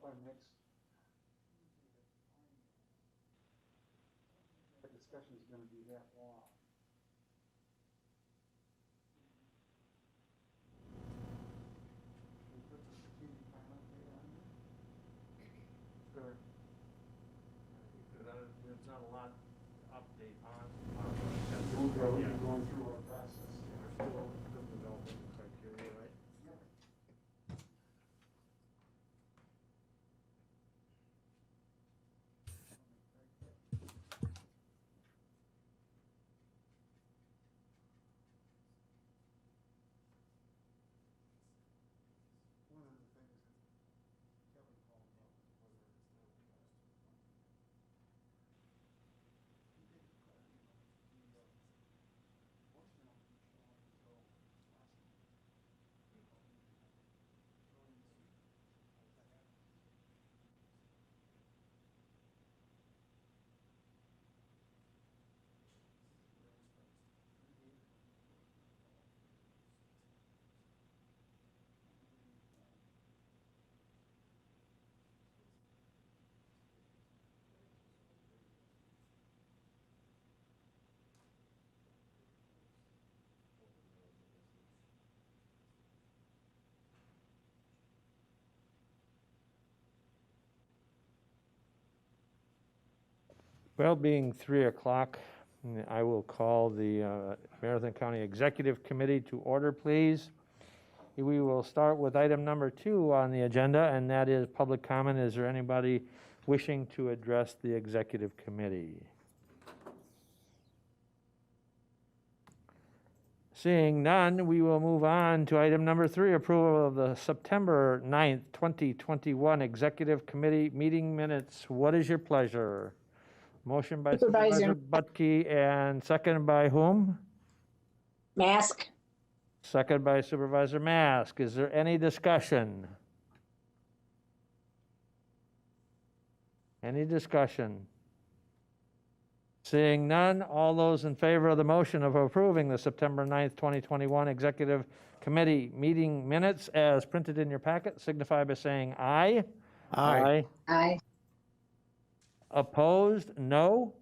our next discussion is going to be that long. We put the strategic plan update on there. Sure. There's not a lot to update on. We're going through our process. We're still developing the criteria, right? Yep. One of the things that Kevin called about was whether it's Well, being 3 o'clock, I will call the Marathon County Executive Committee to order, please. We will start with item number 2 on the agenda, and that is public comment. Is there anybody wishing to address the Executive Committee? Seeing none, we will move on to item number 3, approval of the September 9th, 2021 Executive Committee meeting minutes. What is your pleasure? Motion by Supervisor Butke and seconded by whom? Mask. Seconded by Supervisor Mask. Is there any discussion? Any discussion? Seeing none, all those in favor of the motion of approving the September 9th, 2021 Executive Committee meeting minutes as printed in your packet signify by saying aye. Aye. Aye. Opposed? No.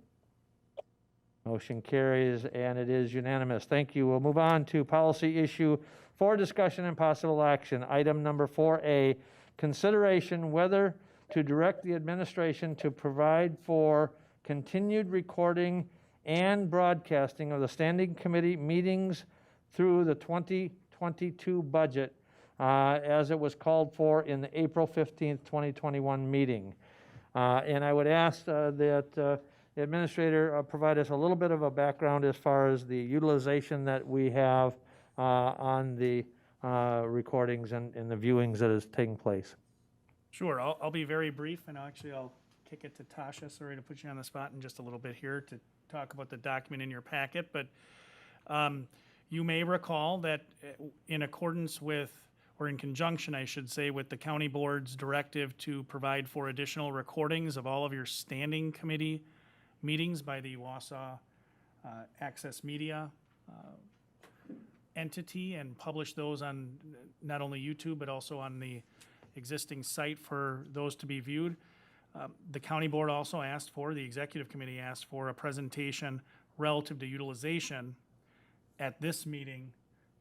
Motion carries and it is unanimous. Thank you. We'll move on to policy issue for discussion and possible action. Item number 4A, consideration whether to direct the administration to provide for continued recording and broadcasting of the standing committee meetings through the 2022 budget as it was called for in the April 15th, 2021 meeting. And I would ask that the administrator provide us a little bit of a background as far as the utilization that we have on the recordings and the viewings that is taking place. Sure, I'll be very brief, and actually I'll kick it to Tasha. Sorry to put you on the spot in just a little bit here to talk about the document in your packet, but you may recall that in accordance with, or in conjunction, I should say, with the county board's directive to provide for additional recordings of all of your standing committee meetings by the Wausau Access Media entity and publish those on not only YouTube but also on the existing site for those to be viewed. The county board also asked for, the executive committee asked for a presentation relative to utilization at this meeting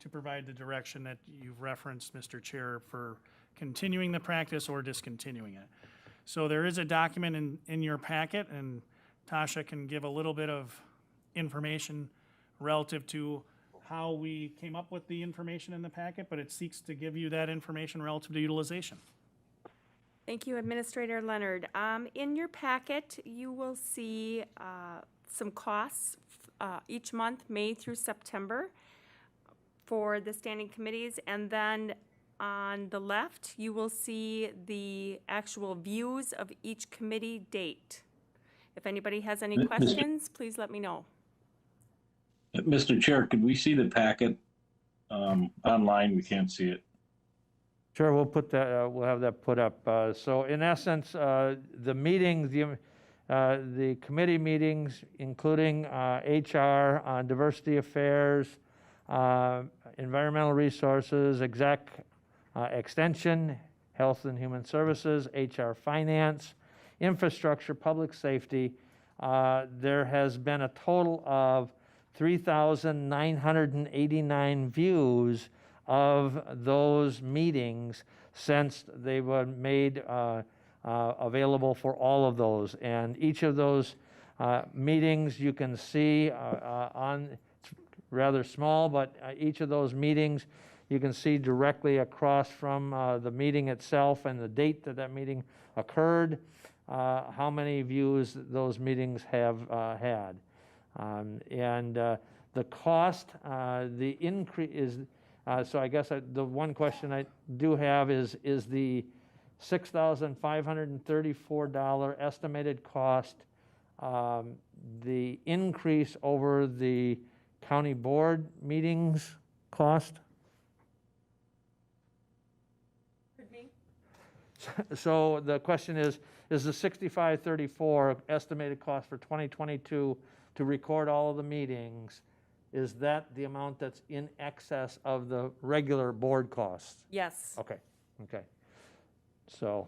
to provide the direction that you've referenced, Mr. Chair, for continuing the practice or discontinuing it. So there is a document in your packet, and Tasha can give a little bit of information relative to how we came up with the information in the packet, but it seeks to give you that information relative to utilization. Thank you, Administrator Leonard. In your packet, you will see some costs each month, May through September, for the standing committees, and then on the left, you will see the actual views of each committee date. If anybody has any questions, please let me know. Mr. Chair, could we see the packet online? We can't see it. Sure, we'll put that. We'll have that put up. So, in essence, the meetings, the committee meetings, including HR, diversity affairs, environmental resources, extension, Health and Human Services, HR Finance, Infrastructure, Public Safety. There has been a total of 3,989 views of those meetings since they were made available for all of those. And each of those meetings you can see on, it's rather small, but each of those meetings you can see directly across from the meeting itself and the date that that meeting occurred, how many views those meetings have had. The cost, the increase is, so I guess the one question I do have is the $6,534 estimated cost, the increase over the county board meetings cost? So the question is the 6534 estimated cost for 2022 to record all of the meetings, is that the amount that's in excess of the regular board costs? Yes. Okay. So,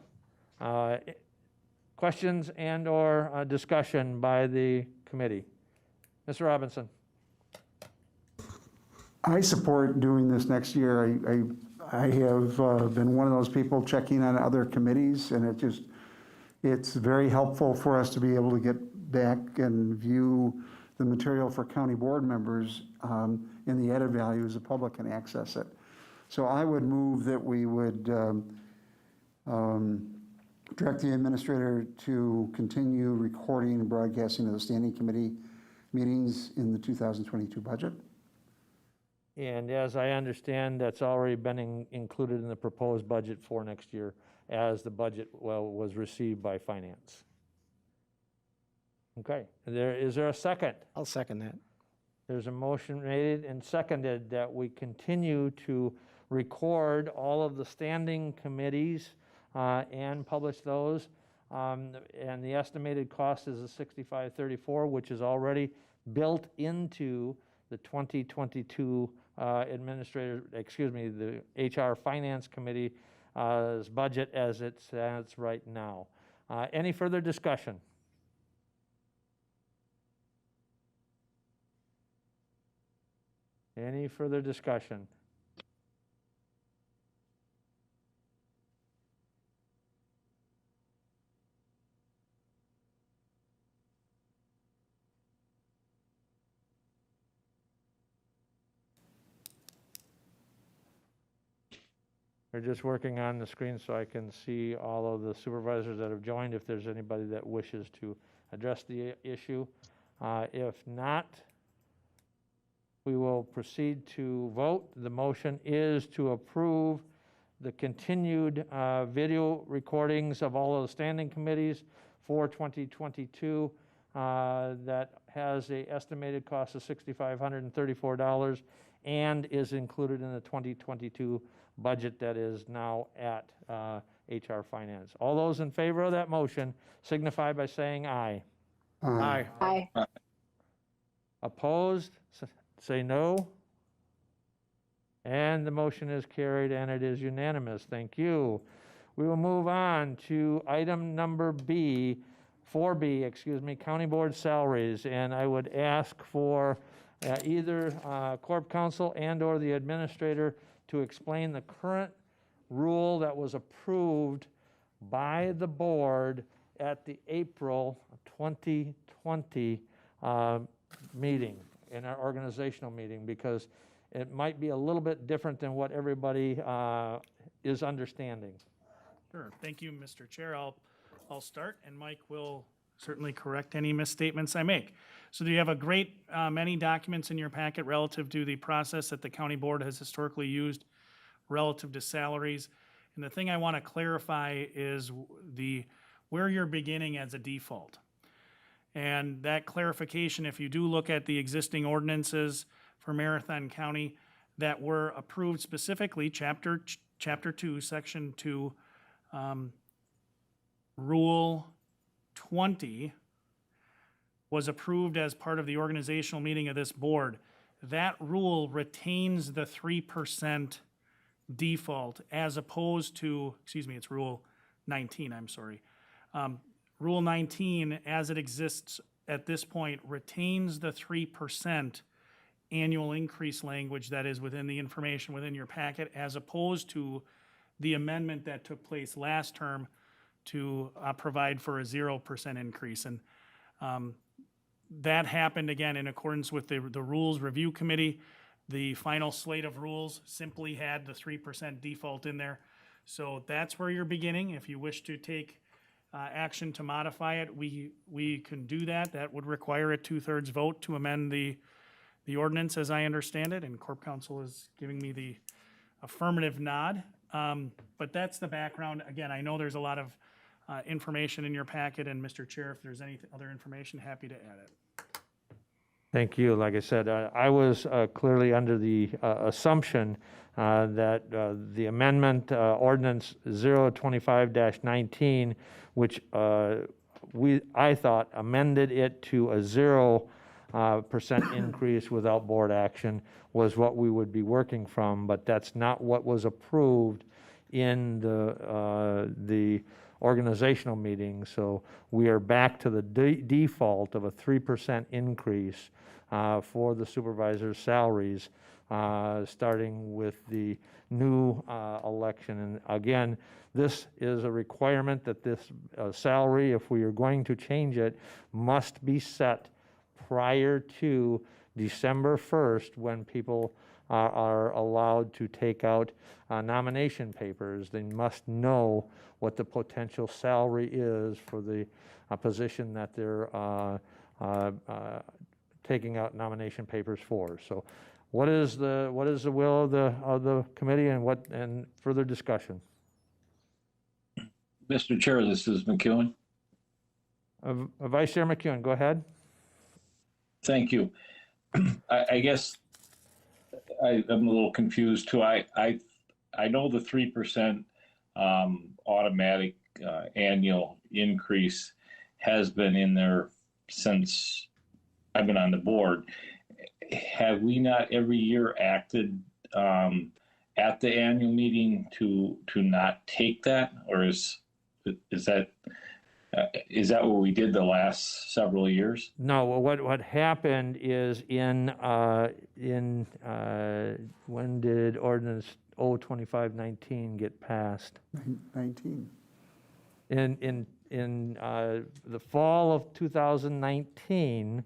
questions and/or discussion by the committee? Mr. Robinson? I support doing this next year. I have been one of those people checking on other committees, and it's very helpful for us to be able to get back and view the material for county board members in the added value as the public can access it. So I would move that we would direct the administrator to continue recording and broadcasting of the standing committee meetings in the 2022 budget. And as I understand, that's already been included in the proposed budget for next year as the budget, was received by finance. Okay, is there a second? I'll second that. There's a motion made and seconded that we continue to record all of the standing committees and publish those. And the estimated cost is the $6534, which is already built into the 2022 the HR Finance Committee's budget as it stands right now. Any further discussion? Any further discussion? We're just working on the screen so I can see all of the supervisors that have joined, if there's anybody that wishes to address the issue. If not, we will proceed to vote. The motion is to approve the continued video recordings of all of the standing committees for 2022 that has an estimated cost of $6,534 and is included in the 2022 budget that is now at HR Finance. All those in favor of that motion signify by saying aye. Aye. Aye. Opposed, say no. And the motion is carried and it is unanimous. Thank you. We will move on to item number 4B, county board salaries. And I would ask for either Corp Counsel and or the administrator to explain the current rule that was approved by the board at the April 2020 meeting, in our organizational meeting, because it might be a little bit different than what everybody is understanding. Sure. Thank you, Mr. Chair. I'll start, and Mike will certainly correct any misstatements I make. So you have a great many documents in your packet relative to the process that the county board has historically used relative to salaries. And the thing I want to clarify is where you're beginning as a default. And that clarification, if you do look at the existing ordinances for Marathon County that were approved specifically, Chapter 2, Section 2, Rule 20 was approved as part of the organizational meeting of this board. That rule retains the 3% default as opposed to, excuse me, it's Rule 19, I'm sorry. Rule 19, as it exists at this point, retains the 3% annual increase language that is within the information within your packet, as opposed to the amendment that took place last term to provide for a 0% increase. And that happened again in accordance with the Rules Review Committee. The final slate of rules simply had the 3% default in there. So that's where you're beginning. If you wish to take action to modify it, we can do that. That would require a 2/3 vote to amend the ordinance, as I understand it, and Corp Counsel is giving me the affirmative nod. But that's the background. Again, I know there's a lot of information in your packet, and Mr. Chair, if there's any other information, happy to add it. Thank you. Like I said, I was clearly under the assumption that the amendment, ordinance 025-19, which I thought amended it to a 0% increase without board action, was what we would be working from, but that's not what was approved in the organizational meeting. So we are back to the default of a 3% increase for the supervisors' salaries, starting with the new election. And again, this is a requirement that this salary, if we are going to change it, must be set prior to December 1st, when people are allowed to take out nomination papers. They must know what the potential salary is for the position that they're taking out nomination papers for. So what is the will of the committee, and further discussion? Mr. Chair, this is McEwen. Vice Chair McEwen, go ahead. Thank you. I guess I'm a little confused too. I know the 3% automatic annual increase has been in there since I've been on the board. Have we not every year acted at the annual meeting to not take that, or is that what we did the last several years? No, what happened is when did ordinance 025-19 get passed? 19. In the fall of 2019,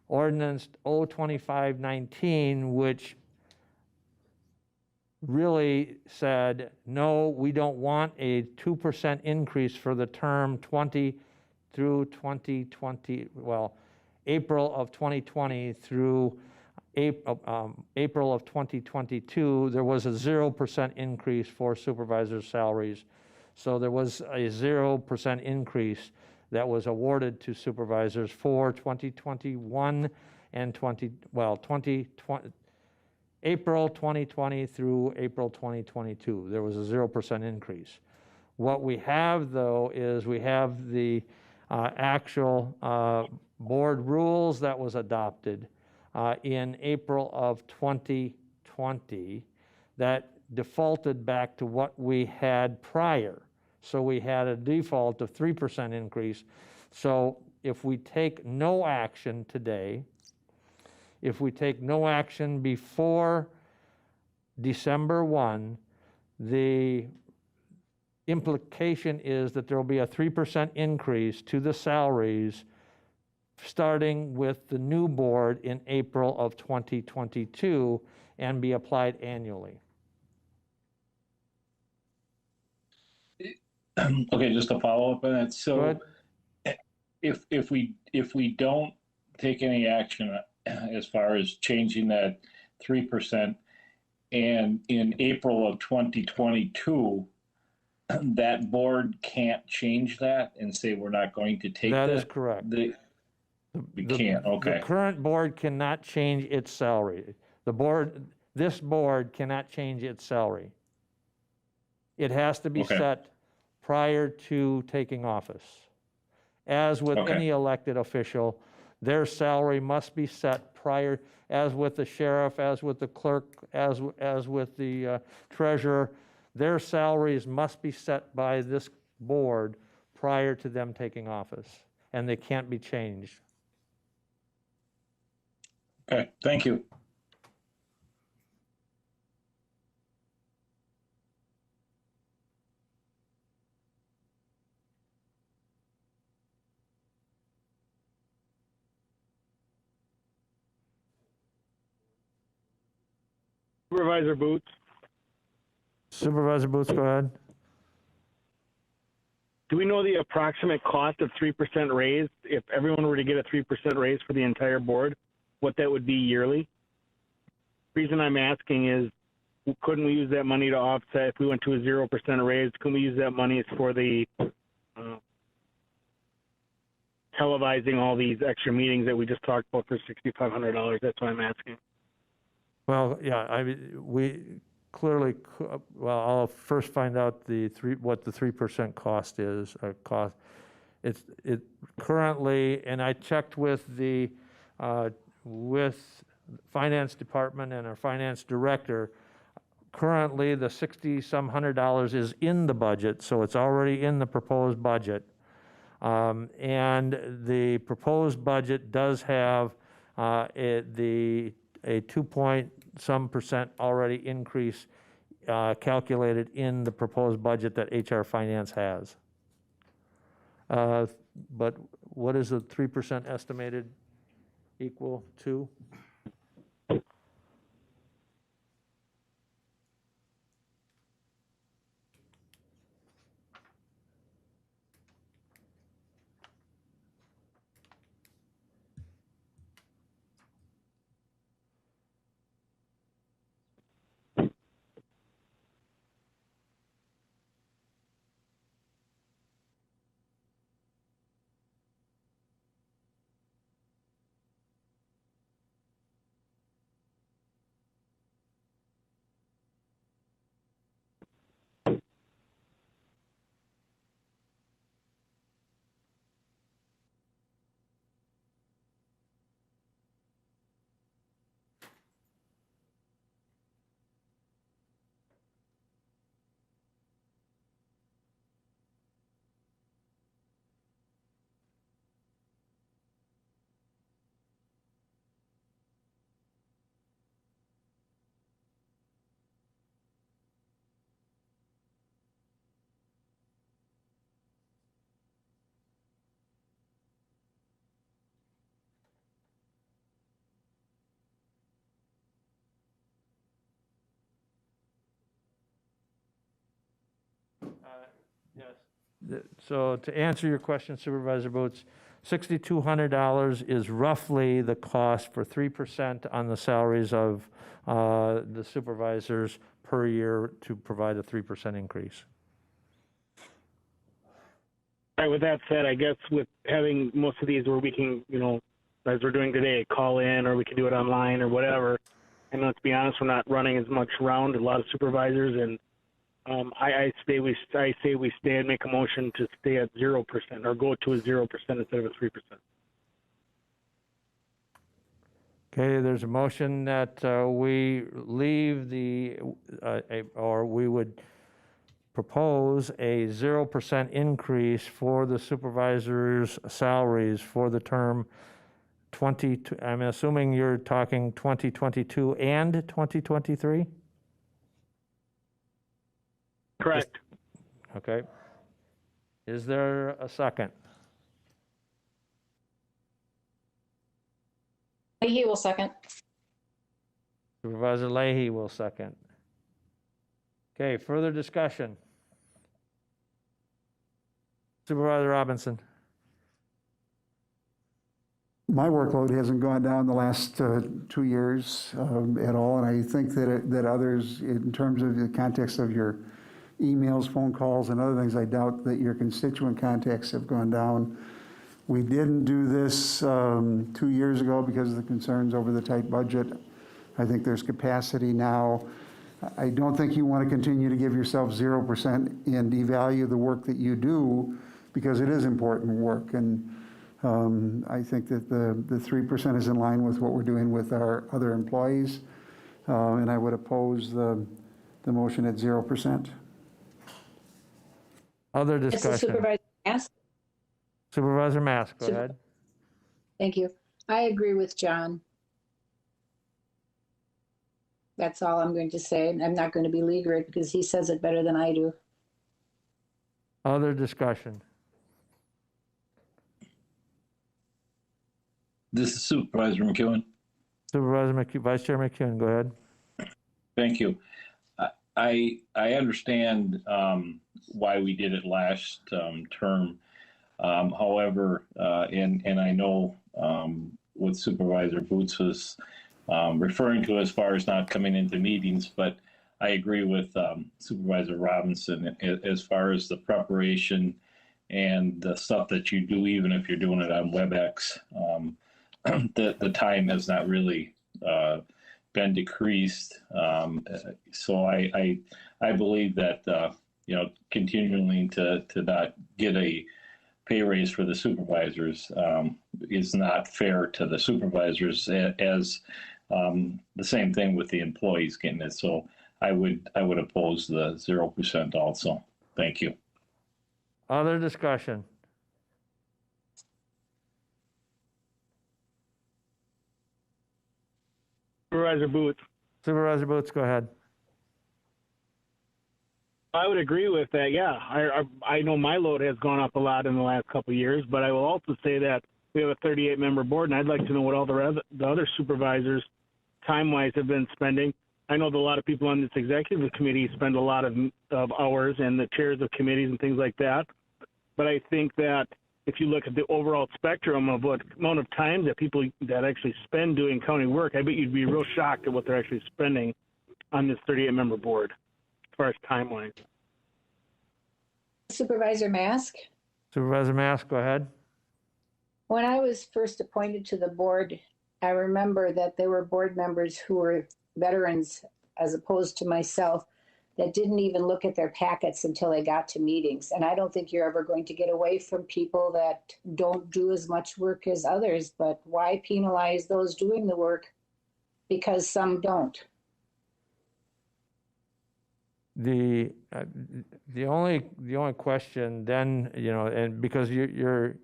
ordinance 025-19, which really said, no, we don't want a 2% increase for the term 20 through 2020, well, April of 2020 through April of 2022, there was a 0% increase for supervisors' salaries. So there was a 0% increase that was awarded to supervisors for 2021 and April 2020 through April 2022. There was a 0% increase. What we have, though, is we have the actual board rules that was adopted in April of 2020 that defaulted back to what we had prior. So we had a default of 3% increase. So if we take no action today, if we take no action before December 1, the implication is that there will be a 3% increase to the salaries starting with the new board in April of 2022 and be applied annually. Okay, just a follow up on that. Go So ahead. if we don't take any action as far as changing that 3%, and in April of 2022, that board can't change that and say we're not going to take that? That is correct. We can't, okay. The current board cannot change its salary. This board cannot change its salary. It has to be Okay. set prior to taking office. As with Okay. any elected official, their salary must be set prior, as with the sheriff, as with the clerk, as with the treasurer. Their salaries must be set by this board prior to them taking office, and they can't be changed. Okay, thank you. Supervisor Boots, Supervisor Boots, go ahead. do we know the approximate cost of 3% raise? If everyone were to get a 3% raise for the entire board, what that would be yearly? Reason I'm asking is, couldn't we use that money to offset if we went to a 0% raise? Couldn't we use that money for the televising all these extra meetings that we just talked about for $6,500? That's why I'm asking. Well, yeah, I mean, we clearly, well, I'll first find out what the 3% cost is, cost. It currently, and I checked with the, with finance department and our finance director, currently the $60-some hundred is in the budget, so it's already in the proposed budget. And the proposed budget does have a 2-point-some% already increase calculated in the proposed budget that HR Finance has. But what is the 3% estimated equal to? Yes. So to answer your question, Supervisor Boots, $6,200 is roughly the cost for 3% on the salaries of the supervisors per year to provide a 3% increase. All right, with that said, I guess with having most of these where we can, you know, as we're doing today, call in or we can do it online or whatever. And let's be honest, we're not running as much around a lot of supervisors, and I say we stay and make a motion to stay at 0% or go to a 0% instead of a 3%. Okay, there's a motion that we leave or we would propose a 0% increase for the supervisors' salaries for the term I'm assuming you're talking 2022 and 2023? Correct. Okay. Is there a second? Leahy will second. Supervisor Leahy will second. Okay, further discussion. Supervisor Robinson. My workload hasn't gone down the last 2 years at all, and I think that others, in terms of the context of your emails, phone calls, and other things, I doubt that your constituent contacts have gone down. We didn't do this 2 years ago because of the concerns over the tight budget. I think there's capacity now. I don't think you want to continue to give yourself 0% and devalue the work that you do, because it is important work. And I think that the 3% is in line with what we're doing with our other employees, and I would oppose the motion at 0%. Other This is discussion? Supervisor Mask. Supervisor Mask, go Super- ahead. Thank you. I agree with John. That's all I'm going to say. I'm not going to beleaguer it because he says it better than I do. Other discussion? This is Supervisor McEwen. Supervisor Vice Chair McCune, go ahead. Thank you. I understand why we did it last term. However, and I know what Supervisor Boots was referring to as far as not coming into meetings, but I agree with Supervisor Robinson as far as the preparation and the stuff that you do, even if you're doing it on WebEx. The time has not really been decreased. So I believe that continuing to not get a pay raise for the supervisors is not fair to the supervisors, as the same thing with the employees getting it. So I would oppose the 0% also. Thank you. Other discussion? Supervisor Booth. Supervisor Boots, go ahead. I would agree with that. Yeah, I know my load has gone up a lot in the last couple of years, but I will also say that we have a 38-member board, and I'd like to know what all the other supervisors, time-wise, have been spending. I know that a lot of people on this executive committee spend a lot of hours, and the chairs of committees and things like that. But I think that if you look at the overall spectrum of what amount of time that people that actually spend doing county work, I bet you'd be real shocked at what they're actually spending on this 38-member board as far as time-wise. Supervisor Mask. Supervisor Mask, go ahead. When I was first appointed to the board, I remember that there were board members who were veterans, as opposed to myself, that didn't even look at their packets until they got to meetings. And I don't think you're ever going to get away from people that don't do as much work as others, but why penalize those doing the work because some don't? The only question then, and because you're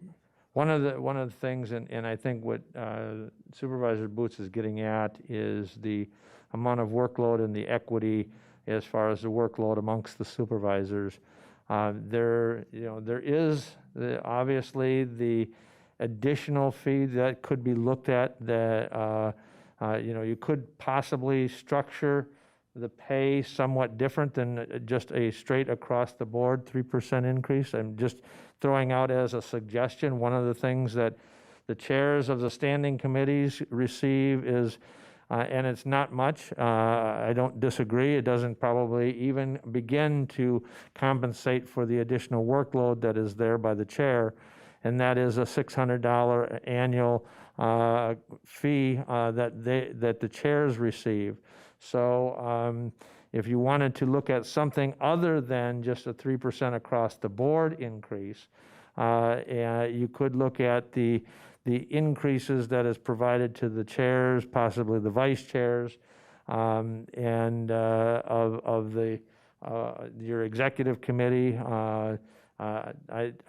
one of the things, and I think what Supervisor Boots is getting at is the amount of workload and the equity as far as the workload amongst the supervisors. There is obviously the additional fee that could be looked at. You could possibly structure the pay somewhat different than just a straight across the board 3% increase. I'm just throwing out as a suggestion. One of the things that the chairs of the standing committees receive is, and it's not much, I don't disagree, it doesn't probably even begin to compensate for the additional workload that is there by the chair, and that is a $600 annual fee that the chairs receive. So if you wanted to look at something other than just a 3% across the board increase, you could look at the increases that is provided to the chairs, possibly the vice chairs, and of your executive committee. I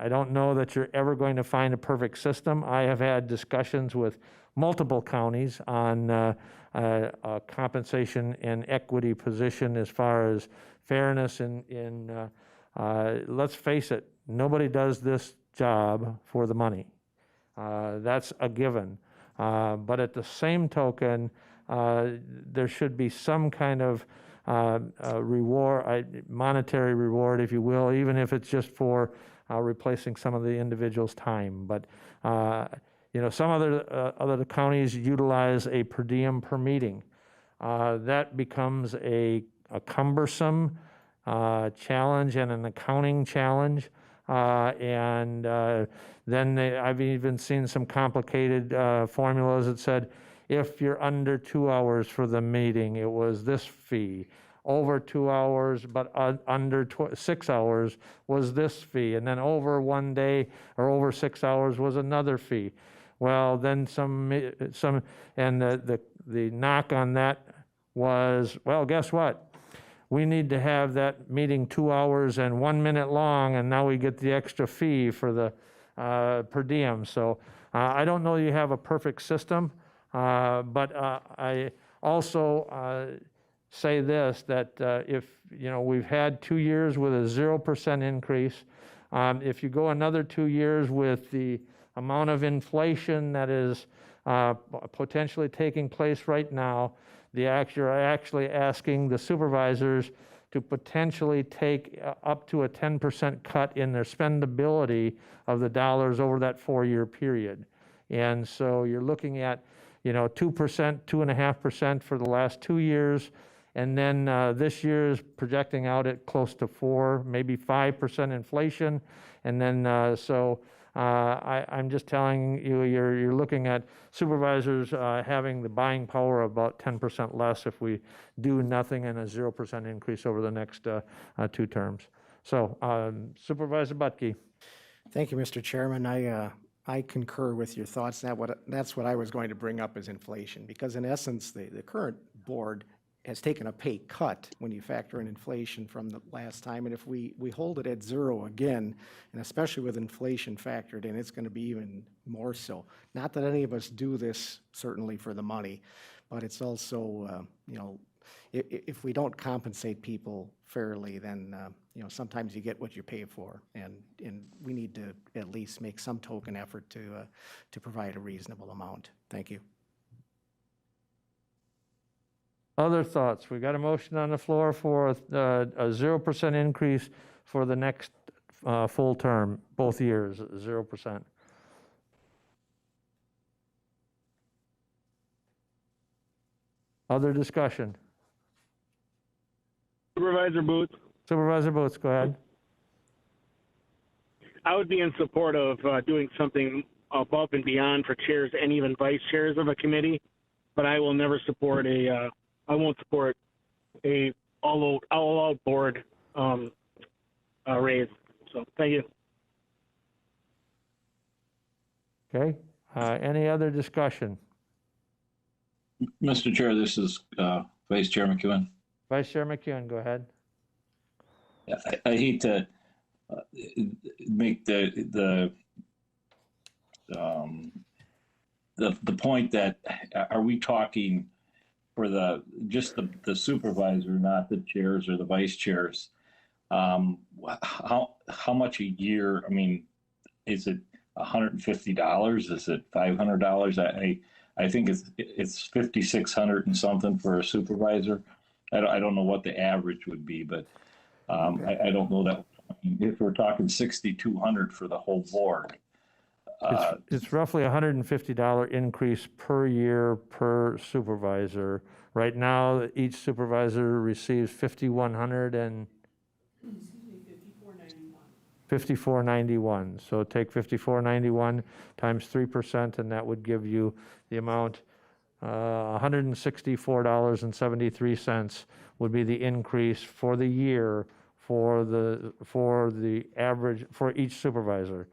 don't know that you're ever going to find a perfect system. I have had discussions with multiple counties on a compensation and equity position as far as fairness in let's face it, nobody does this job for the money. That's a given. But at the same token, there should be some kind of reward, monetary reward, if you will, even if it's just for replacing some of the individual's time. But some other counties utilize a per diem per meeting. That becomes a cumbersome challenge and an accounting challenge. Then I've even seen some complicated formulas that said, if you're under 2 hours for the meeting, it was this fee, over 2 hours, but under 6 hours was this fee, and then over 1 day or over 6 hours was another fee. Well, then and the knock on that was, well, guess what? We need to have that meeting 2 hours and 1 minute long, and now we get the extra fee for the per diem. So I don't know you have a perfect system, but I also say this, that if, we've had 2 years with a 0% increase. If you go another 2 years with the amount of inflation that is potentially taking place right now, you're actually asking the supervisors to potentially take up to a 10% cut in their spendability of the dollars over that 4-year period. And so you're looking at, 2%, 2.5% for the last 2 years. And then this year is projecting out at close to 4, maybe 5% inflation. And then I'm just telling you, you're looking at supervisors having the buying power of about 10% less if we do nothing, and a 0% increase over the next 2 terms. So Supervisor Butke. Thank you, Mr. Chairman. I concur with your thoughts. That's what I was going to bring up, is inflation, because in essence, the current board has taken a pay cut when you factor in inflation from the last time. And if we hold it at 0 again, and especially with inflation factored in, it's going to be even more so. Not that any of us do this certainly for the money, but it's also, if we don't compensate people fairly, then, sometimes you get what you pay for. And we need to at least make some token effort to provide a reasonable amount. Thank you. Other thoughts? We got a motion on the floor for a 0% increase for the next full term, both years, 0%. Other discussion? Supervisor Booth, Supervisor Boots, go ahead. I would be in support of doing something above and beyond for chairs and even vice chairs of a committee, but I will never support I won't support a all-out board raise. So thank you. Okay. Any other discussion? Mr. Chair, this is Vice Chair McEwen. Vice Chair McEwen, go ahead. I hate to make the point that, are we talking for just the supervisor, not the chairs or the vice chairs? How much a year? I mean, is it $150? Is it $500? I think it's $5,600 and something for a supervisor. I don't know what the average would be, but I don't know that. If we're talking $6,200 for the whole board. It's roughly $150 increase per year per supervisor. Right now, each supervisor receives $5,100 and $5,491. So take $5,491 times 3%, and that would give you the amount. $164.73 would be the increase for the year for the average for each supervisor.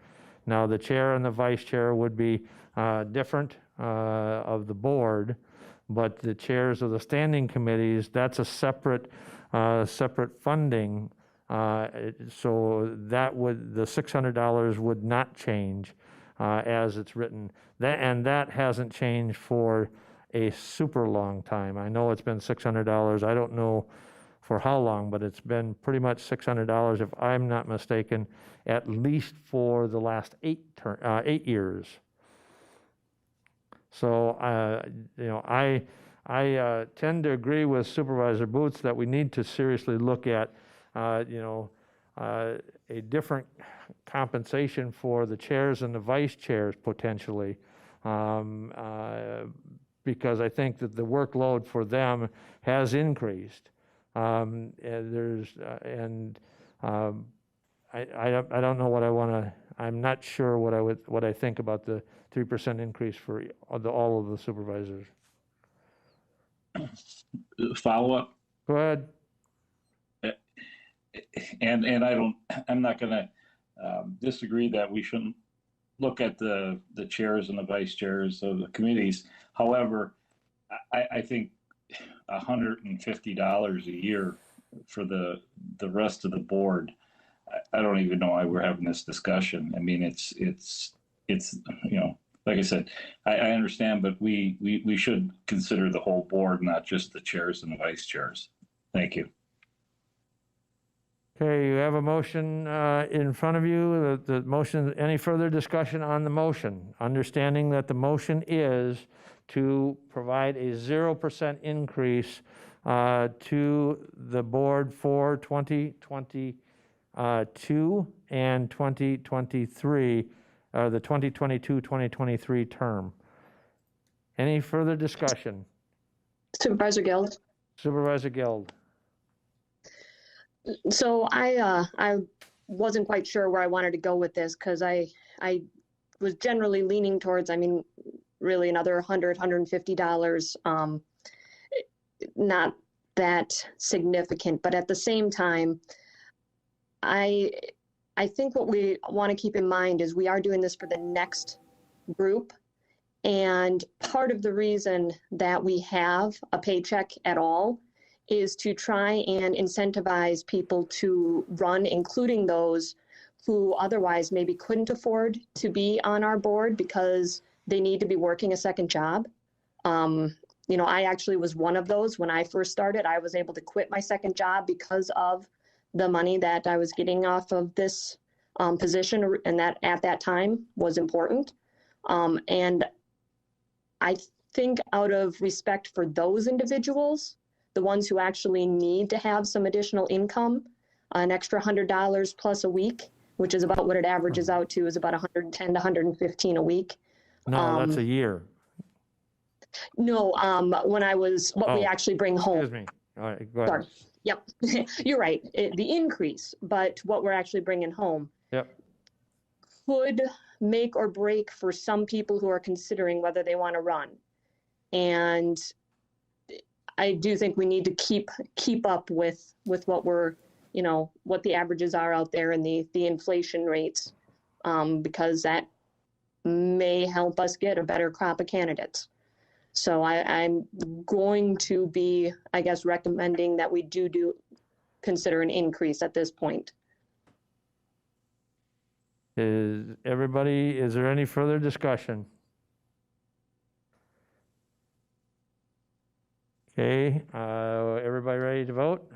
Now, the chair and the vice chair would be different of the board, but the chairs of the standing committees, that's a separate funding. So the $600 would not change as it's written. That hasn't changed for a super long time. I know it's been $600. I don't know for how long, but it's been pretty much $600, if I'm not mistaken, at least for the last 8 years. So, I tend to agree with Supervisor Boots that we need to seriously look at, a different compensation for the chairs and the vice chairs potentially, because I think that the workload for them has increased. I don't know what I want to. I'm not sure what I think about the 3% increase for all of the supervisors. Follow up. Go ahead. and I'm not gonna disagree that we shouldn't look at the chairs and the vice chairs of the committees. However, I think $150 a year for the rest of the board, I don't even know why we're having this discussion. I mean, it's like I said, I understand, but we should consider the whole board, not just the chairs and the vice chairs. Thank you. Okay, you have a motion in front of you. The motion, any further discussion on the motion? Understanding that the motion is to provide a 0% increase to the board for 2022 and 2023, the 2022-2023 term. Any further discussion? Supervisor Guild. Supervisor Guild. So I wasn't quite sure where I wanted to go with this because I was generally leaning towards, I mean, really another $100, $150, not that significant. But at the same time, I think what we want to keep in mind is we are doing this for the next group. And part of the reason that we have a paycheck at all is to try and incentivize people to run, including those who otherwise maybe couldn't afford to be on our board because they need to be working a second job. You know, I actually was one of those when I first started. I was able to quit my second job because of the money that I was getting off of this position, and that at that time was important. And I think out of respect for those individuals, the ones who actually need to have some additional income, an extra $100 plus a week, which is about what it averages out to, is about 110 to 115 a week. No, that's a year. No, when I was, what we actually bring home. Excuse me. All right, go ahead. Sorry. Yep, you're right. The increase, but what we're actually bringing home. Yep. Could make or break for some people who are considering whether they want to run. And I do think we need to keep up with what we're, you know, what the averages are out there and the inflation rates, because that may help us get a better crop of candidates. So I'm going to be, I guess, recommending that we do consider an increase at this point. Is there any further discussion? Okay, everybody ready to vote?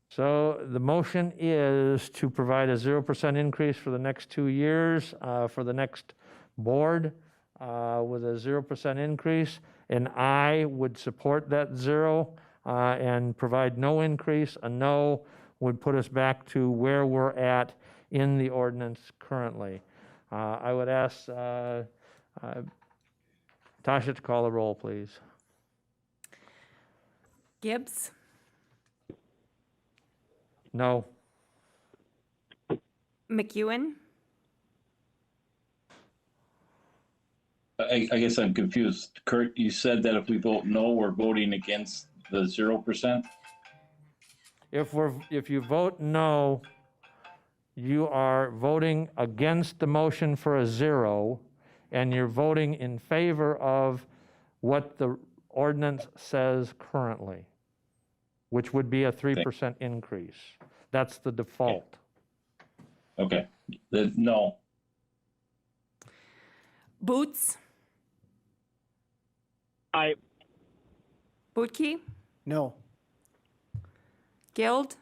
So the motion is to provide a 0% increase for the next 2 years for the next board with a 0% increase, and I would support that 0 and provide no increase. A no would put us back to where we're at in the ordinance currently. I would ask Tasha to call the roll, please. Gibbs, No. McEwen, I guess I'm confused. Kurt, you said that if we vote no, we're voting against the 0%? If you vote no, you are voting against the motion for a 0, and you're voting in favor of what the ordinance says currently, which would be a 3% increase. That's the default. Okay, no. Boots, I Bootke, No. Guild,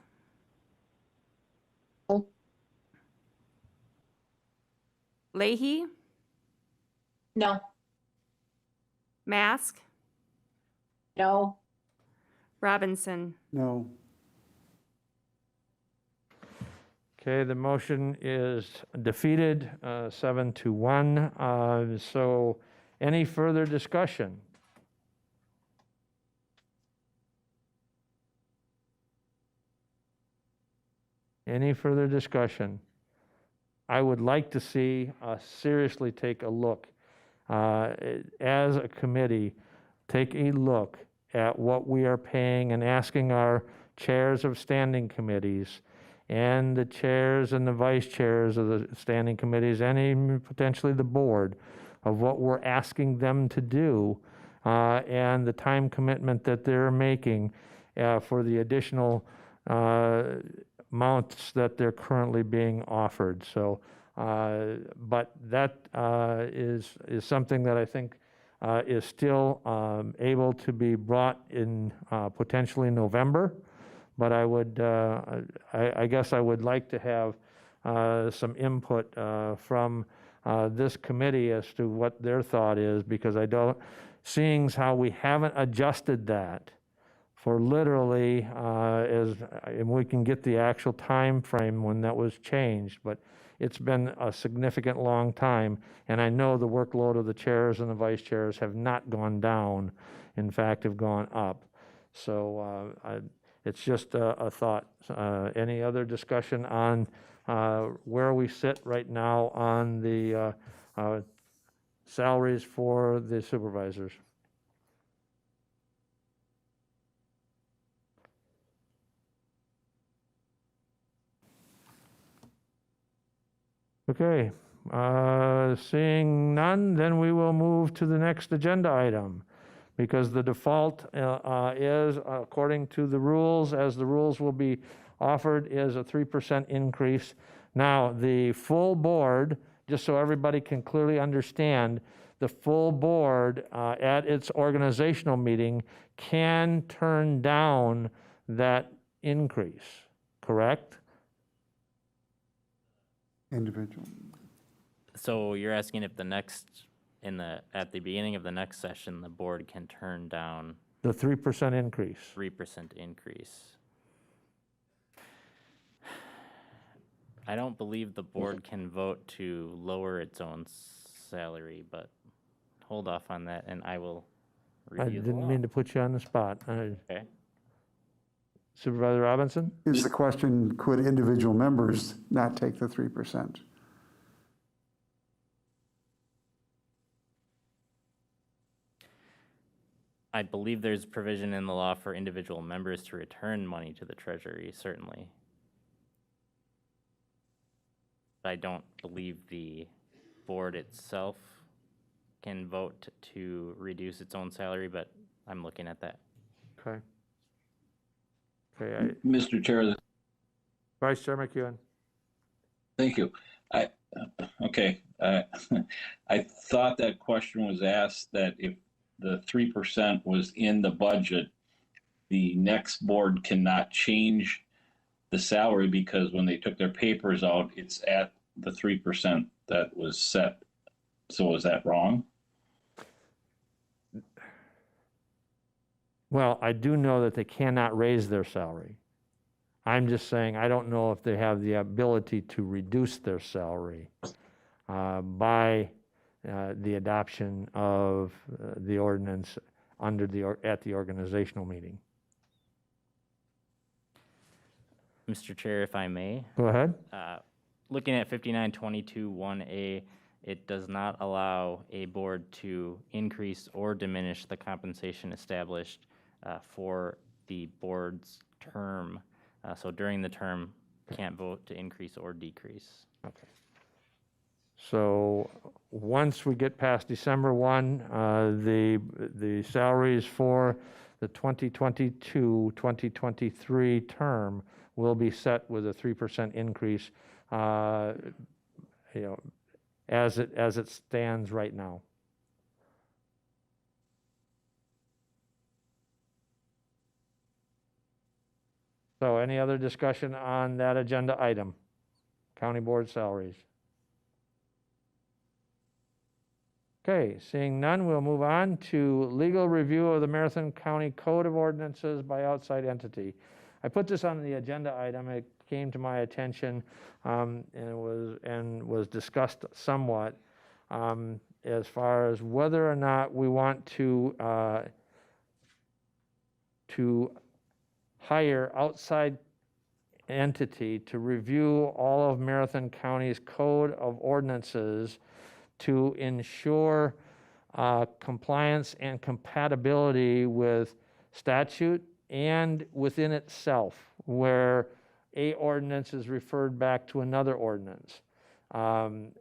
Leahy, No, Mask, no, Robinson. No. Okay, the motion is defeated, 7-1. So any further discussion? Any further discussion? I would like to see us seriously take a look, as a committee, take a look at what we are paying and asking our chairs of standing committees and the chairs and the vice chairs of the standing committees and even potentially the board of what we're asking them to do and the time commitment that they're making for the additional amounts that they're currently being offered. So, but that is something that I think is still able to be brought in potentially November. But I would, I guess I would like to have some input from this committee as to what their thought is, because I don't, seeing how we haven't adjusted that for literally, and we can get the actual time frame when that was changed, but it's been a significant long time, and I know the workload of the chairs and the vice chairs have not gone down, in fact, have gone up. So it's just a thought. Any other discussion on where we sit right now on the salaries for the supervisors? Okay, seeing none, then we will move to the next agenda item, because the default is, according to the rules, as the rules will be offered, is a 3% increase. Now, the full board, just so everybody can clearly understand, the full board at its organizational meeting can turn down that increase, correct? Individual. So you're asking if at the beginning of the next session, the board can turn down The 3% increase. 3% increase. I don't believe the board can vote to lower its own salary, but hold off on that and I will I review the didn't law. mean to put you on the spot. Okay. Supervisor Robinson? Is the question, could individual members not take the 3%? I believe there's provision in the law for individual members to return money to the treasury, certainly. I don't believe the board itself can vote to reduce its own salary, but I'm looking at that. Okay. Okay, Mr. Chair, Vice Chair McEwen. thank you. Okay, I thought that question was asked that if the 3% was in the budget, the next board cannot change the salary because when they took their papers out, it's at the 3% that was set. So is that wrong? Well, I do know that they cannot raise their salary. I'm just saying, I don't know if they have the ability to reduce their salary by the adoption of the ordinance at the organizational meeting. Mr. Chair, if I may, Go ahead. looking at 5922(1)A, it does not allow a board to increase or diminish the compensation established for the board's term. So during the term, can't vote to increase or decrease. Okay. So once we get past December 1, the salaries for the 2022-2023 term will be set with a 3% increase, as it stands right now. So any other discussion on that agenda item? County board salaries. Okay, seeing none, we'll move on to legal review of the Marathon County Code of Ordinances by outside entity. I put this on the agenda item. It came to my attention and was discussed somewhat as far as whether or not we want to hire outside entity to review all of Marathon County's Code of Ordinances to ensure compliance and compatibility with statute, and within itself, where a ordinance is referred back to another ordinance. Now,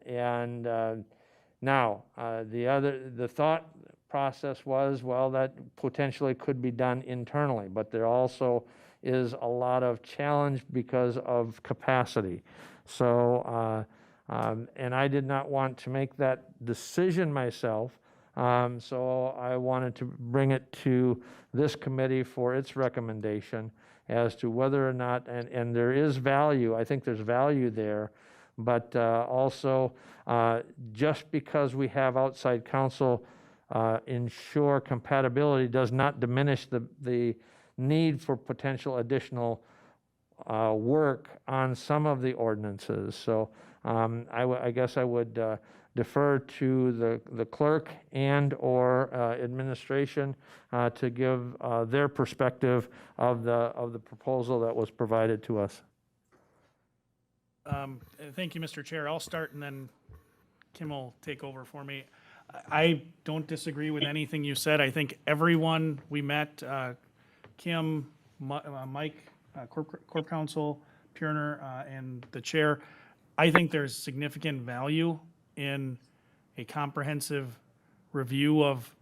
the thought process was, well, that potentially could be done internally, but there also is a lot of challenge because of capacity. So, and I did not want to make that decision myself, so I wanted to bring it to this committee for its recommendation as to whether or not, and there is value, I think there's value there, but also just because we have outside counsel ensure compatibility does not diminish the need for potential additional work on some of the ordinances. So I guess I would defer to the clerk and/or administration to give their perspective of the proposal that was provided to us. Thank you, Mr. Chair. I'll start and then Kim will take over for me. I don't disagree with anything you said. I think everyone we met, Kim, Mike, Corp Counsel, Purner, and the chair, I think there's significant value in a comprehensive review of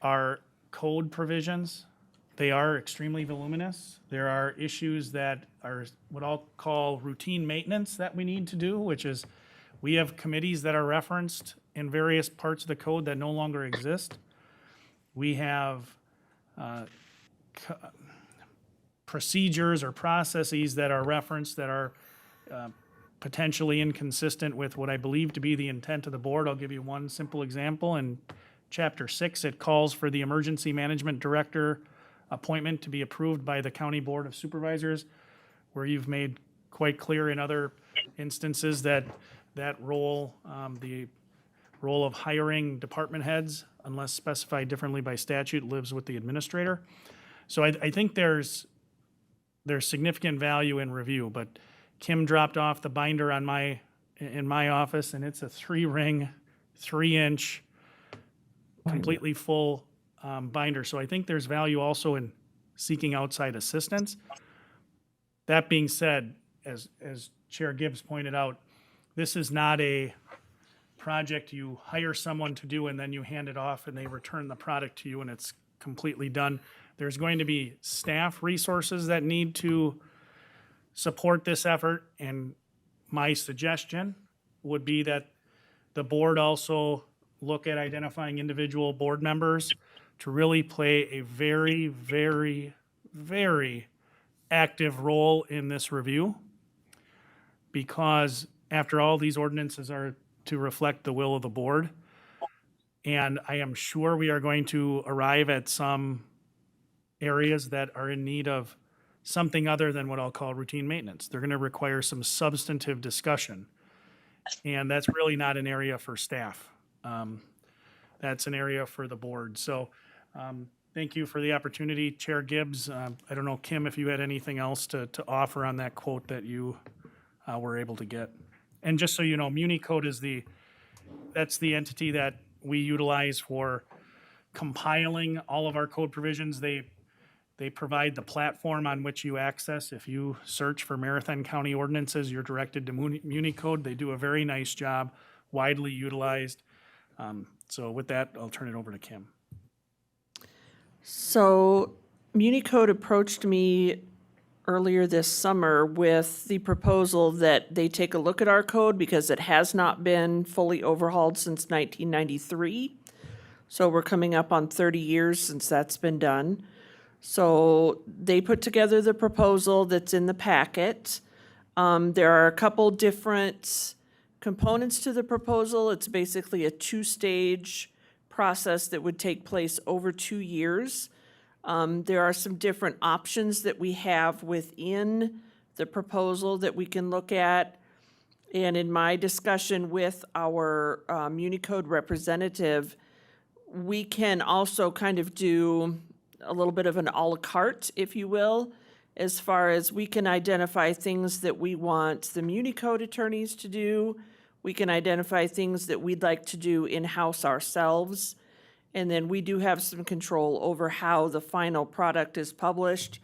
our code provisions. They are extremely voluminous. There are issues that are what I'll call routine maintenance that we need to do, which is we have committees that are referenced in various parts of the code that no longer exist. We have procedures or processes that are referenced that are potentially inconsistent with what I believe to be the intent of the board. I'll give you one simple example. In Chapter 6, it calls for the Emergency Management Director appointment to be approved by the County Board of Supervisors, where you've made quite clear in other instances that that role, the role of hiring department heads, unless specified differently by statute, lives with the administrator. So I think there's significant value in review, but Kim dropped off the binder in my office, and it's a 3-ring, 3-inch, completely full binder. So I think there's value also in seeking outside assistance. That being said, as Chair Gibbs pointed out, this is not a project you hire someone to do and then you hand it off and they return the product to you and it's completely done. There's going to be staff resources that need to support this effort, and my suggestion would be that the board also look at identifying individual board members to really play a very, very, very active role in this review, because after all, these ordinances are to reflect the will of the board. And I am sure we are going to arrive at some areas that are in need of something other than what I'll call routine maintenance. They're going to require some substantive discussion. And that's really not an area for staff. That's an area for the board. So thank you for the opportunity, Chair Gibbs. I don't know, Kim, if you had anything else to offer on that quote that you were able to get. And just so you know, MuniCode is that's the entity that we utilize for compiling all of our code provisions. They provide the platform on which you access. If you search for Marathon County ordinances, you're directed to MuniCode. They do a very nice job, widely utilized. So with that, I'll turn it over to Kim. So MuniCode approached me earlier this summer with the proposal that they take a look at our code because it has not been fully overhauled since 1993. So we're coming up on 30 years since that's been done. So they put together the proposal that's in the packet. There are a couple different components to the proposal. It's basically a 2-stage process that would take place over 2 years. There are some different options that we have within the proposal that we can look at. And in my discussion with our MuniCode representative, we can also kind of do a little bit of an a la carte, if you will, as far as we can identify things that we want the MuniCode attorneys to do. We can identify things that we'd like to do in-house ourselves. And then we do have some control over how the final product is published.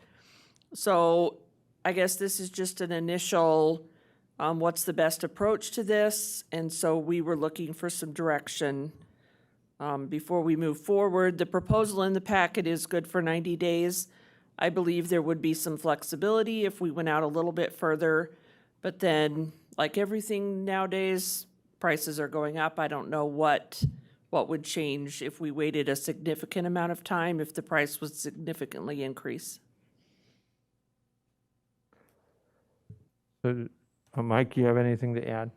So I guess this is just an initial, what's the best approach to this? And so we were looking for some direction before we move forward. The proposal in the packet is good for 90 days. I believe there would be some flexibility if we went out a little bit further. But then, like everything nowadays, prices are going up. I don't know what would change if we waited a significant amount of time, if the price would significantly increase. So, Mike, you have anything to add?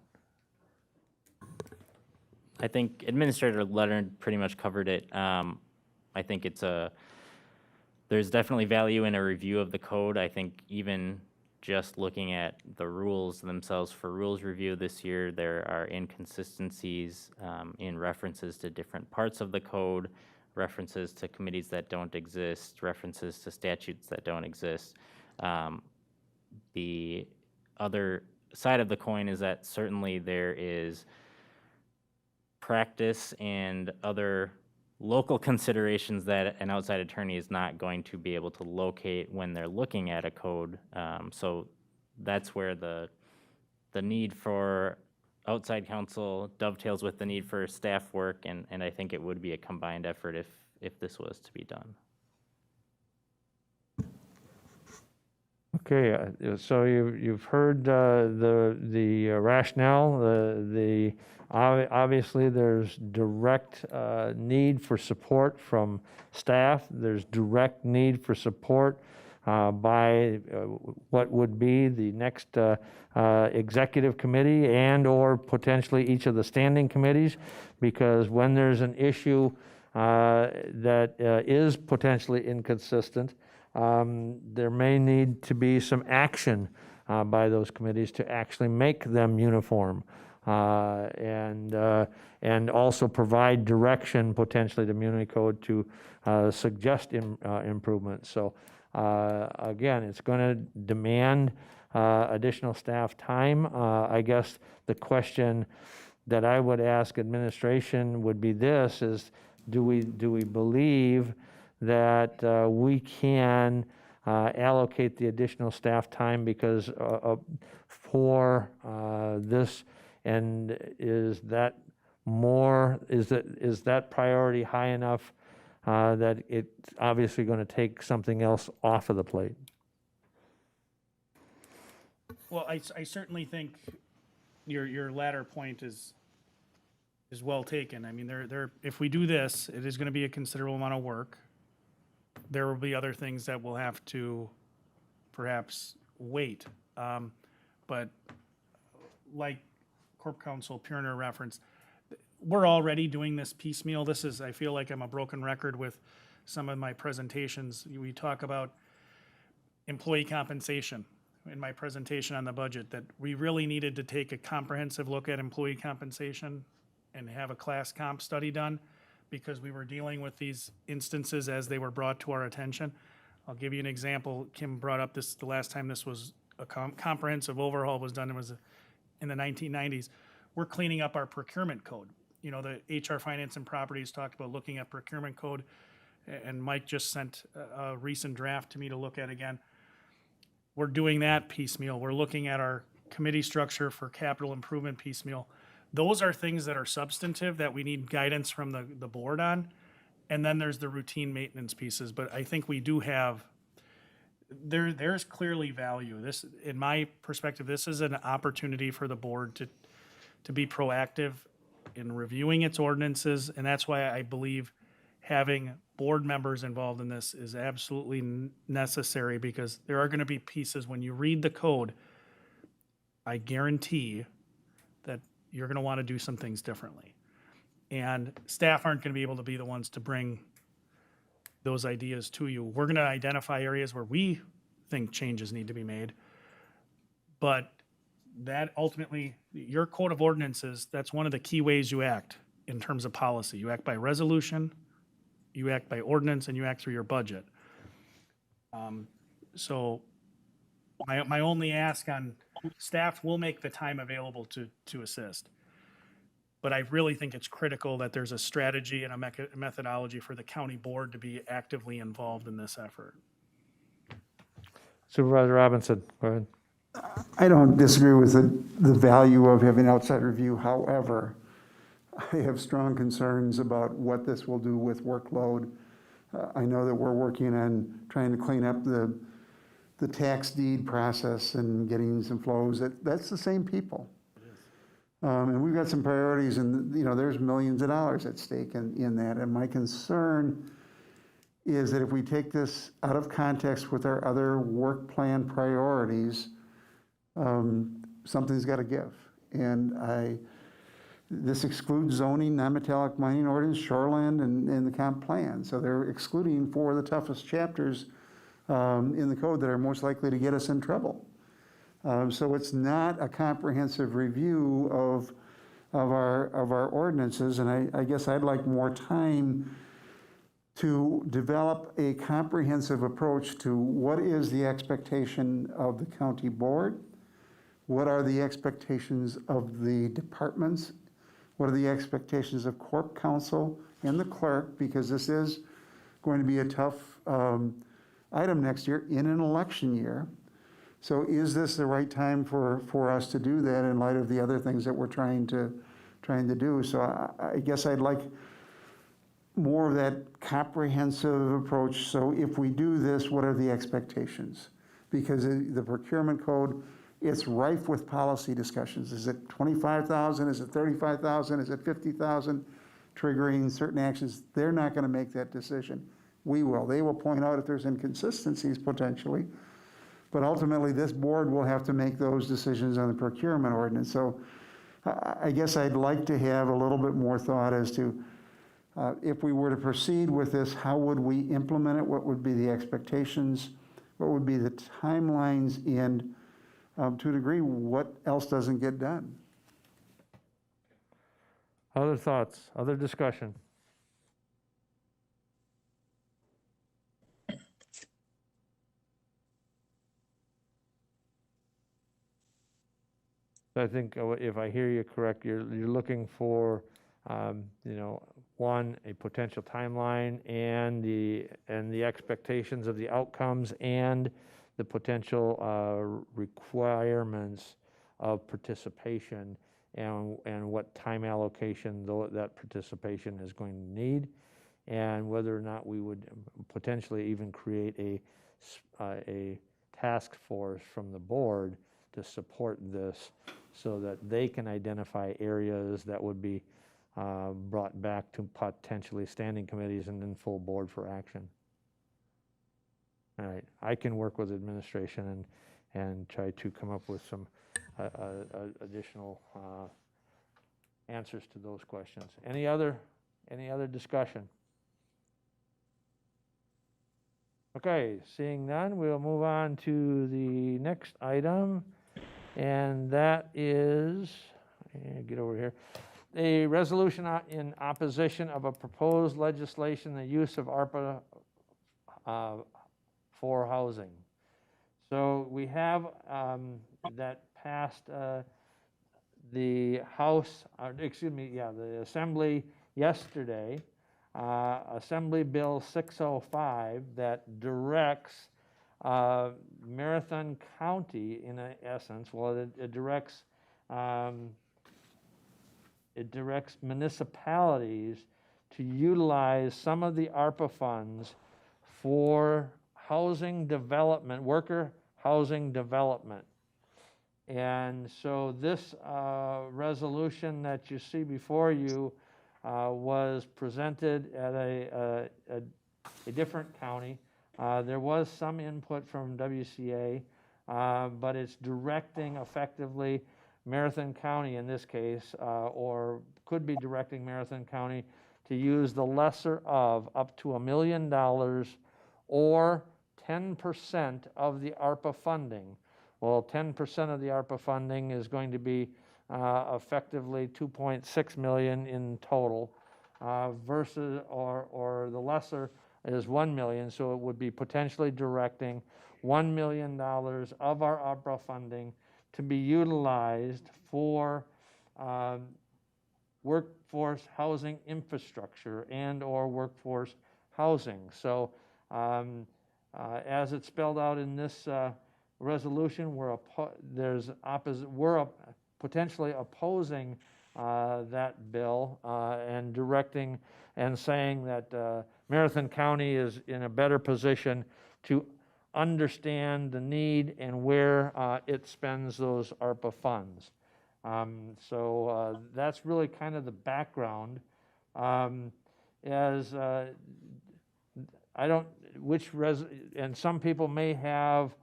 I think Administrator Leonard pretty much covered it. I think there's definitely value in a review of the code. I think even just looking at the rules themselves for rules review this year, there are inconsistencies in references to different parts of the code, references to committees that don't exist, references to statutes that don't exist. The other side of the coin is that certainly there is practice and other local considerations that an outside attorney is not going to be able to locate when they're looking at a code. So that's where the need for outside counsel dovetails with the need for staff work, and I think it would be a combined effort if this was to be done. Okay, so you've heard the rationale. Obviously there's direct need for support from staff. There's direct need for support by what would be the next executive committee and or potentially each of the standing committees, because when there's an issue that is potentially inconsistent, there may need to be some action by those committees to actually make them uniform, and also provide direction potentially to Muni Code to suggest improvements. So again, it's going to demand additional staff time. I guess the question that I would ask administration would be this: is do we believe that we can allocate the additional staff time because for this, and is that priority high enough that it's obviously going to take something else off of the plate? Well, I certainly think your latter point is well taken. I mean, if we do this, it is going to be a considerable amount of work. There will be other things that will have to perhaps wait. But like Corp Counsel Purner referenced, we're already doing this piecemeal. I feel like I'm a broken record with some of my presentations. We talk about employee compensation in my presentation on the budget, that we really needed to take a comprehensive look at employee compensation and have a class comp study done, because we were dealing with these instances as they were brought to our attention. I'll give you an example. Kim brought up this, the last time this was a comprehensive overhaul was done, it was in the 1990s. We're cleaning up our procurement code. You know, the HR Finance and Properties talked about looking at procurement code, and Mike just sent a recent draft to me to look at again. We're doing that piecemeal. We're looking at our committee structure for capital improvement piecemeal. Those are things that are substantive that we need guidance from the board on. And then there's the routine maintenance pieces. But I think we do have, there's clearly value. This, in my perspective, this is an opportunity for the board to be proactive in reviewing its ordinances. And that's why I believe having board members involved in this is absolutely necessary, because there are going to be pieces when you read the code, I guarantee that you're going to want to do some things differently. And staff aren't going to be able to be the ones to bring those ideas to you. We're going to identify areas where we think changes need to be made. But that ultimately, your code of ordinances, that's one of the key ways you act in terms of policy. You act by resolution, you act by ordinance, and you act through your budget. So my only ask on staff will make the time available to assist. But I really think it's critical that there's a strategy and a methodology for the county board to be actively involved in this effort. Supervisor Robinson, go ahead. I don't disagree with the value of having outside review. However, I have strong concerns about what this will do with workload. I know that we're working on trying to clean up the tax deed process and getting some flows. That's the same people. And we've got some priorities, and there's millions of dollars at stake in that. And my concern is that if we take this out of context with our other work plan priorities, something's got to give. And this excludes zoning, non-metallic mining ordinance, shoreland, and the comp plan. So they're excluding 4 of the toughest chapters in the code that are most likely to get us in trouble. So it's not a comprehensive review of our ordinances, and I guess I'd like more time to develop a comprehensive approach to what is the expectation of the county board, what are the expectations of the departments, what are the expectations of corp counsel and the clerk, because this is going to be a tough item next year in an election year. So is this the right time for us to do that in light of the other things that we're trying to do? So I guess I'd like more of that comprehensive approach. So if we do this, what are the expectations? Because the procurement code, it's rife with policy discussions. Is it 25,000? Is it 35,000? Is it 50,000? Triggering certain actions. They're not going to make that decision. We will. They will point out if there's inconsistencies potentially. But ultimately, this board will have to make those decisions on the procurement ordinance. So I guess I'd like to have a little bit more thought as to if we were to proceed with this, how would we implement it? What would be the expectations? What would be the timelines? And to a degree, what else doesn't get done? Other thoughts, other discussion? I think if I hear you correct, you're looking for, one, a potential timeline and the expectations of the outcomes and the potential requirements of participation and what time allocation that participation is going to need, and whether or not we would potentially even create a task force from the board to support this so that they can identify areas that would be brought back to potentially standing committees and then full board for action. All right, I can work with administration and try to come up with some additional answers to those questions. Any other discussion? Okay, seeing none, we'll move on to the next item, and that is, get over here, a resolution in opposition of a proposed legislation, the use of ARPA for housing. So we have that passed the House, the Assembly yesterday, Assembly Bill 605 that directs Marathon County, in essence, it directs municipalities to utilize some of the ARPA funds for housing development, worker housing development. And so this resolution that you see before you was presented at a different county. There was some input from WCA, but it's directing effectively Marathon County in this case, or could be directing Marathon County to use the lesser of up to $1 million or 10% of the ARPA funding. Well, 10% of the ARPA funding is going to be effectively $2.6 million in total, versus, or the lesser is $1 million, so it would be potentially directing $1 million of our ARPA funding to be utilized for workforce housing infrastructure and/or workforce housing. So as it's spelled out in this resolution, we're potentially opposing that bill and directing and saying that Marathon County is in a better position to understand the need and where it spends those ARPA funds. So that's really kind of the background. As I don't, and some people may have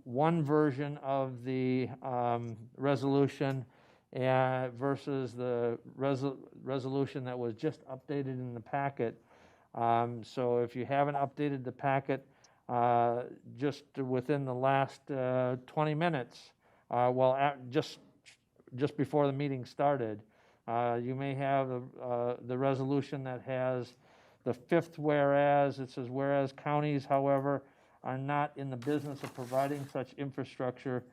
one version of the resolution versus the resolution that was just updated in the packet. So if you haven't updated the packet just within the last 20 minutes, just before the meeting started, you may have the resolution that has the fifth whereas. It says, whereas counties, however, are not in the business of providing such infrastructure,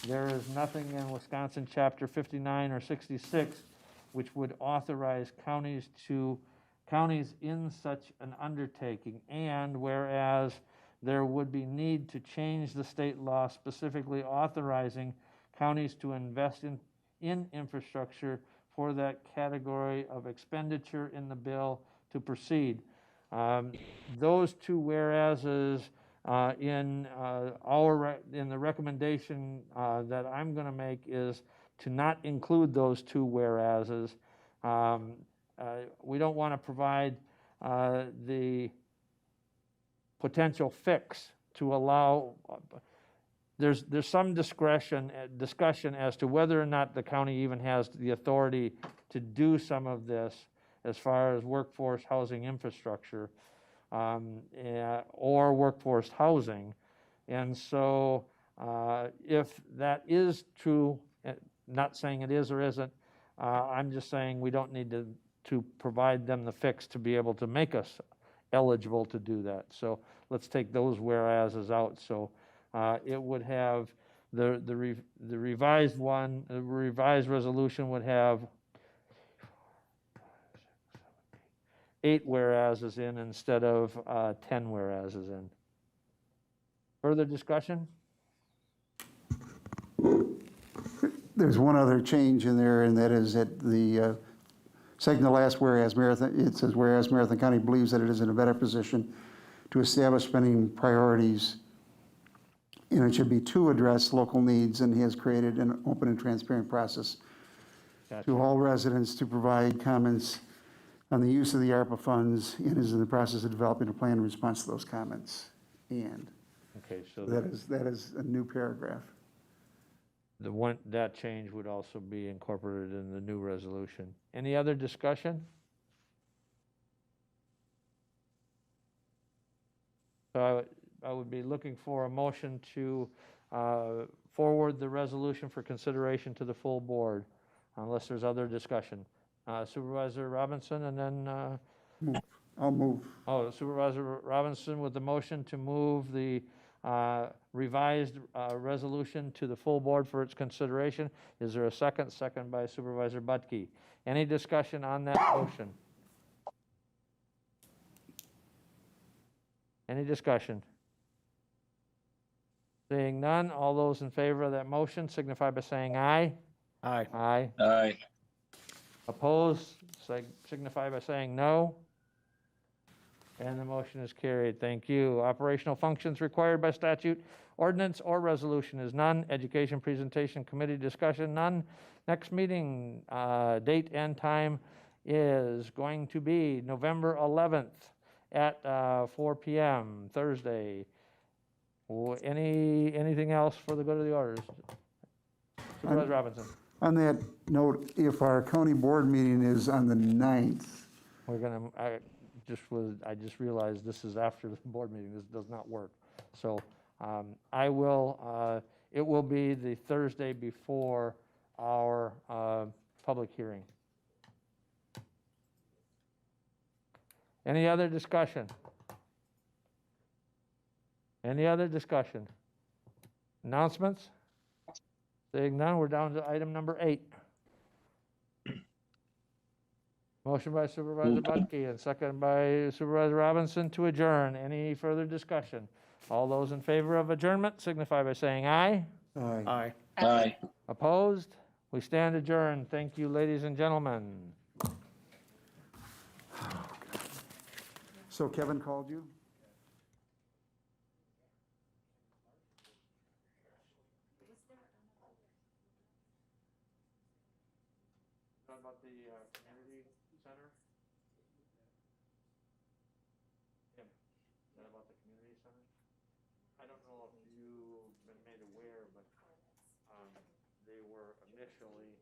there is nothing in Wisconsin Chapter 59 or 66 which would authorize counties in such an undertaking. And whereas there would be need to change the state law specifically authorizing counties to invest in infrastructure for that category of expenditure in the bill to proceed. Those two whereases in the recommendation that I'm going to make is to not include those two whereases. We don't want to provide the potential fix to allow. There's some discussion as to whether or not the county even has the authority to do some of this as far as workforce housing infrastructure or workforce housing. And so if that is true, not saying it is or isn't, I'm just saying we don't need to provide them the fix to be able to make us eligible to do that. So let's take those whereases out. So it would have the revised one, the revised resolution would have 8 whereases in instead of 10 whereases in. Further discussion? There's one other change in there, and that is that the second to last whereas it says, whereas Marathon County believes that it is in a better position to establish spending priorities, and it should be to address local needs, and has created an open and transparent process to all residents to provide comments on the use of the ARPA funds, and is in the process of developing a plan in response to those comments. And Okay, so that is a new paragraph. that change would also be incorporated in the new resolution. Any other discussion? So I would be looking for a motion to forward the resolution for consideration to the full board, unless there's other discussion. Supervisor Robinson, and then I'll move. Supervisor Robinson with the motion to move the revised resolution to the full board for its consideration. Is there a second? Second by Supervisor Butke. Any discussion on that motion? Any discussion? Seeing none, all those in favor of that motion signify by saying aye. Aye. Aye. Aye. Opposed, signify by saying no. And the motion is carried. Thank you. Operational functions required by statute, ordinance, or resolution is none. Education presentation committee discussion, none. Next meeting date and time is going to be November 11th at 4 p.m. Thursday. Anything else for the good of the orders? Supervisor Robinson. On that note, if our county board meeting is on the 9th, We're gonna, I just realized this is after the board meeting. This does not work. So it will be the Thursday before our public hearing. Any other discussion? Any other discussion? Announcements? Seeing none, we're down to item number 8. Motion by Supervisor Budke and second by Supervisor Robinson to adjourn. Any further discussion? All those in favor of adjournment signify by saying aye. Aye. Aye. Opposed? We stand adjourned. Thank you, ladies and gentlemen. So Kevin called you? About the community center? Tim, is that about the community center? I don't know if you've been made aware, but they were initially